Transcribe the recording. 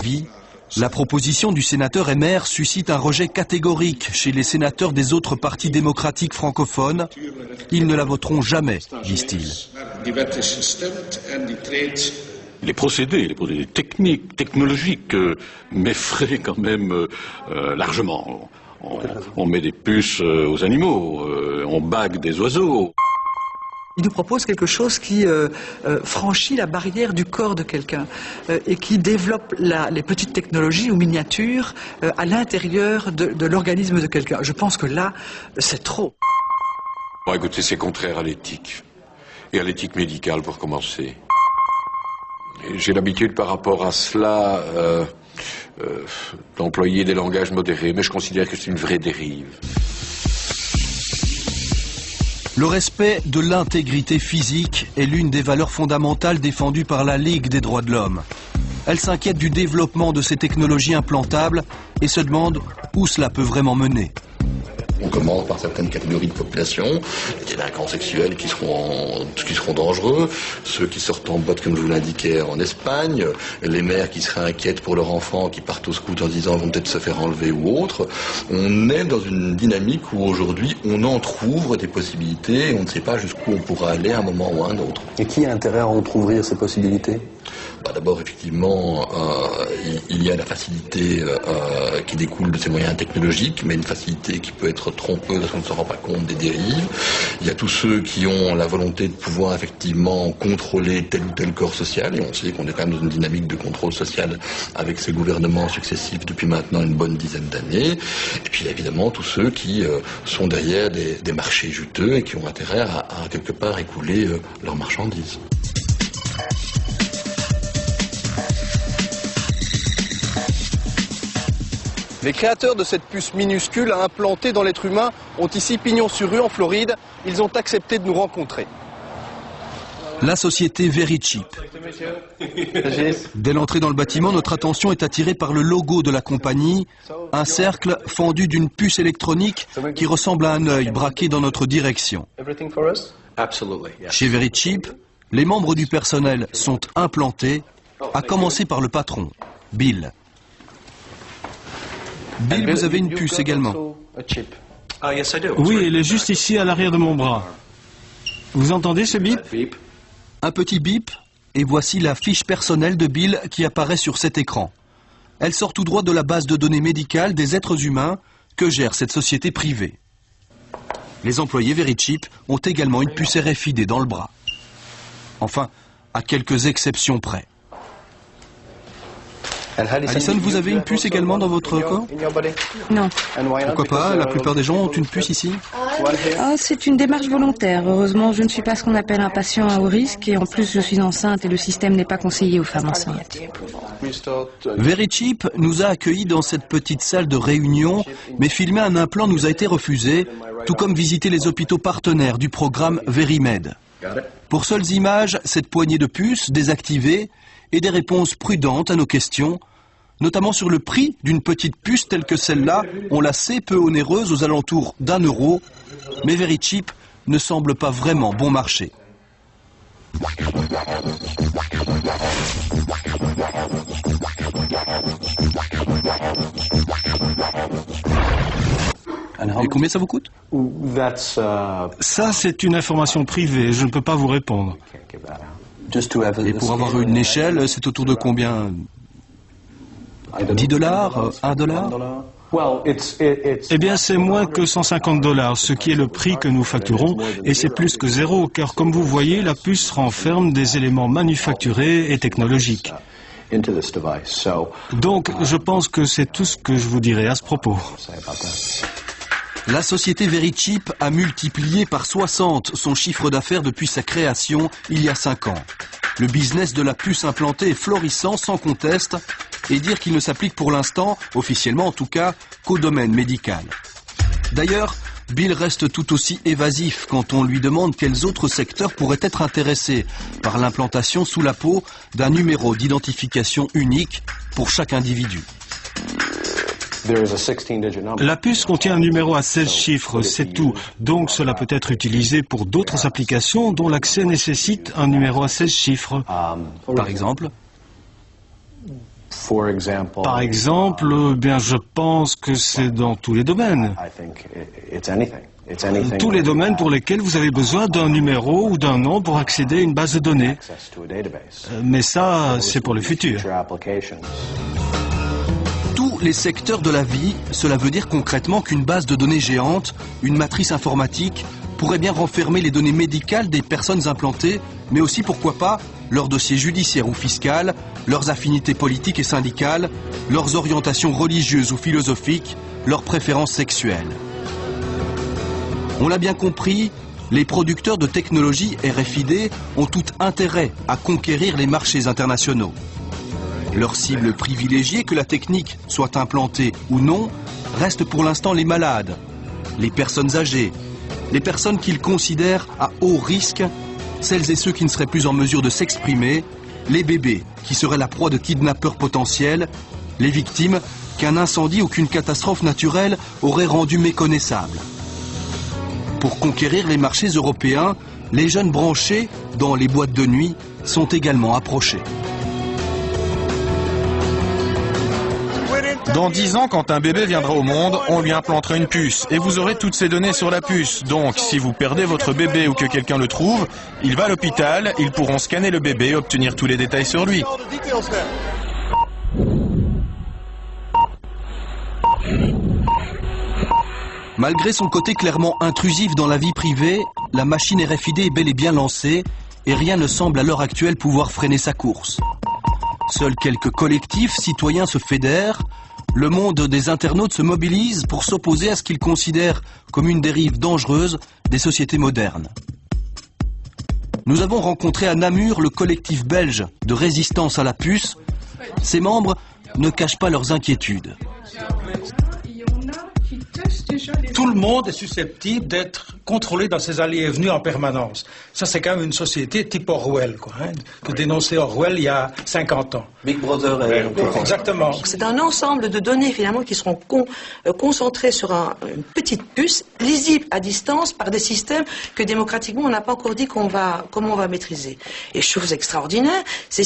vie, la proposition du sénateur Emmer suscite un rejet catégorique chez les sénateurs des autres partis démocratiques francophones. Ils ne la voteront jamais, disent-ils. Les procédés techniques, technologiques m'effraient quand même largement. On met des puces aux animaux, on bague des oiseaux. Il nous propose quelque chose qui franchit la barrière du corps de quelqu'un et qui développe les petites technologies ou miniatures à l'intérieur de l'organisme de quelqu'un. Je pense que là, c'est trop. Bon, écoutez, c'est contraire à l'éthique. Et à l'éthique médicale pour commencer. J'ai l'habitude par rapport à cela d'employer des langages modérés, mais je considère que c'est une vraie dérive. Le respect de l'intégrité physique est l'une des valeurs fondamentales défendues par la Ligue des droits de l'homme. Elle s'inquiète du développement de ces technologies implantables et se demande où cela peut vraiment mener. On commence par certaines catégories de population, les délinquants sexuels qui seront dangereux, ceux qui sortent en boîte comme je vous l'indiquais en Espagne, les mères qui seraient inquiètes pour leurs enfants, qui partent au scout en disant vont peut-être se faire enlever ou autre. On est dans une dynamique où aujourd'hui on entrouvre des possibilités et on ne sait pas jusqu'où on pourra aller à un moment ou à un autre. Et qui a intérêt à entrouvrir ces possibilités ? D'abord, effectivement, il y a la facilité qui découle de ces moyens technologiques, mais une facilité qui peut être trompeuse parce qu'on ne se rend pas compte des dérives. Il y a tous ceux qui ont la volonté de pouvoir effectivement contrôler tel ou tel corps social, et on sait qu'on est quand même dans une dynamique de contrôle social avec ces gouvernements successifs depuis maintenant une bonne dizaine d'années. Et puis évidemment tous ceux qui sont derrière des marchés juteux et qui ont intérêt à quelque part écouler leurs marchandises. Les créateurs de cette puce minuscule à implanter dans l'être humain ont ici pignon sur rue en Floride. Ils ont accepté de nous rencontrer. La société Verichip. Dès l'entrée dans le bâtiment, notre attention est attirée par le logo de la compagnie, un cercle fendu d'une puce électronique qui ressemble à un œil braqué dans notre direction. Chez Verichip, les membres du personnel sont implantés, à commencer par le patron, Bill. Bill, vous avez une puce également. Oui, elle est juste ici à l'arrière de mon bras. Vous entendez ce bip? Un petit bip, et voici la fiche personnelle de Bill qui apparaît sur cet écran. Elle sort tout droit de la base de données médicales des êtres humains que gère cette société privée. Les employés Verichip ont également une puce RFID dans le bras. Enfin, à quelques exceptions près. Alison, vous avez une puce également dans votre corps? Non. Pourquoi pas? La plupart des gens ont une puce ici. Oh, c'est une démarche volontaire. Heureusement, je ne suis pas ce qu'on appelle un patient à haut risque et en plus je suis enceinte et le système n'est pas conseillé aux femmes enceintes. Verichip nous a accueillis dans cette petite salle de réunion, mais filmer un implant nous a été refusé, tout comme visiter les hôpitaux partenaires du programme Verimed. Pour seules images, cette poignée de puces désactivée et des réponses prudentes à nos questions, notamment sur le prix d'une petite puce telle que celle-là, on la sait peu onéreuse aux alentours d'1 euro, mais Verichip ne semble pas vraiment bon marché. Et combien ça vous coûte? Ça, c'est une information privée, je ne peux pas vous répondre. Et pour avoir une échelle, c'est autour de combien? 10 $, 1 $? Eh bien, c'est moins que 150 $, ce qui est le prix que nous facturons, et c'est plus que zéro, car comme vous voyez, la puce renferme des éléments manufacturés et technologiques. Donc, je pense que c'est tout ce que je vous dirai à ce propos. La société Verichip a multiplié par 60 son chiffre d'affaires depuis sa création il y a 5 ans. Le business de la puce implantée est florissant sans conteste et dire qu'il ne s'applique pour l'instant, officiellement en tout cas, qu'au domaine médical. D'ailleurs, Bill reste tout aussi évasif quand on lui demande quels autres secteurs pourraient être intéressés par l'implantation sous la peau d'un numéro d'identification unique pour chaque individu. La puce contient un numéro à 16 chiffres, c'est tout. Donc cela peut être utilisé pour d'autres applications dont l'accès nécessite un numéro à 16 chiffres. Par exemple? Par exemple, bien je pense que c'est dans tous les domaines. Tous les domaines pour lesquels vous avez besoin d'un numéro ou d'un nom pour accéder à une base de données. Mais ça, c'est pour le futur. Tous les secteurs de la vie, cela veut dire concrètement qu'une base de données géante, une matrice informatique, pourrait bien renfermer les données médicales des personnes implantées, mais aussi, pourquoi pas, leurs dossiers judiciaires ou fiscaux, leurs affinités politiques et syndicales, leurs orientations religieuses ou philosophiques, leurs préférences sexuelles. On l'a bien compris, les producteurs de technologies RFID ont tout intérêt à conquérir les marchés internationaux. Leur cible privilégiée, que la technique soit implantée ou non, reste pour l'instant les malades, les personnes âgées, les personnes qu'ils considèrent à haut risque, celles et ceux qui ne seraient plus en mesure de s'exprimer, les bébés qui seraient la proie de kidnappeurs potentiels, les victimes qu'un incendie ou qu'une catastrophe naturelle aurait rendues méconnaissables. Pour conquérir les marchés européens, les jeunes branchés dans les boîtes de nuit sont également approchés. Dans 10 ans, quand un bébé viendra au monde, on lui implantera une puce et vous aurez toutes ces données sur la puce. Donc, si vous perdez votre bébé ou que quelqu'un le trouve, il va à l'hôpital, ils pourront scanner le bébé et obtenir tous les détails sur lui. Malgré son côté clairement intrusif dans la vie privée, la machine RFID est bel et bien lancée et rien ne semble à l'heure actuelle pouvoir freiner sa course. Seuls quelques collectifs citoyens se fédèrent, le monde des internautes se mobilise pour s'opposer à ce qu'ils considèrent comme une dérive dangereuse des sociétés modernes. Nous avons rencontré à Namur le collectif belge de résistance à la puce. Ses membres ne cachent pas leurs inquiétudes. Tout le monde est susceptible d'être contrôlé dans ses allées et venues en permanence. Ça, c'est quand même une société type Orwell, quoi, hein, que dénonçait Orwell il y a 50 ans. Big Brother. Exactement. C'est un ensemble de données finalement qui seront concentrées sur une petite puce, lisible à distance par des systèmes que démocratiquement on n'a pas encore dit comment on va maîtriser. Et chose extraordinaire, c'est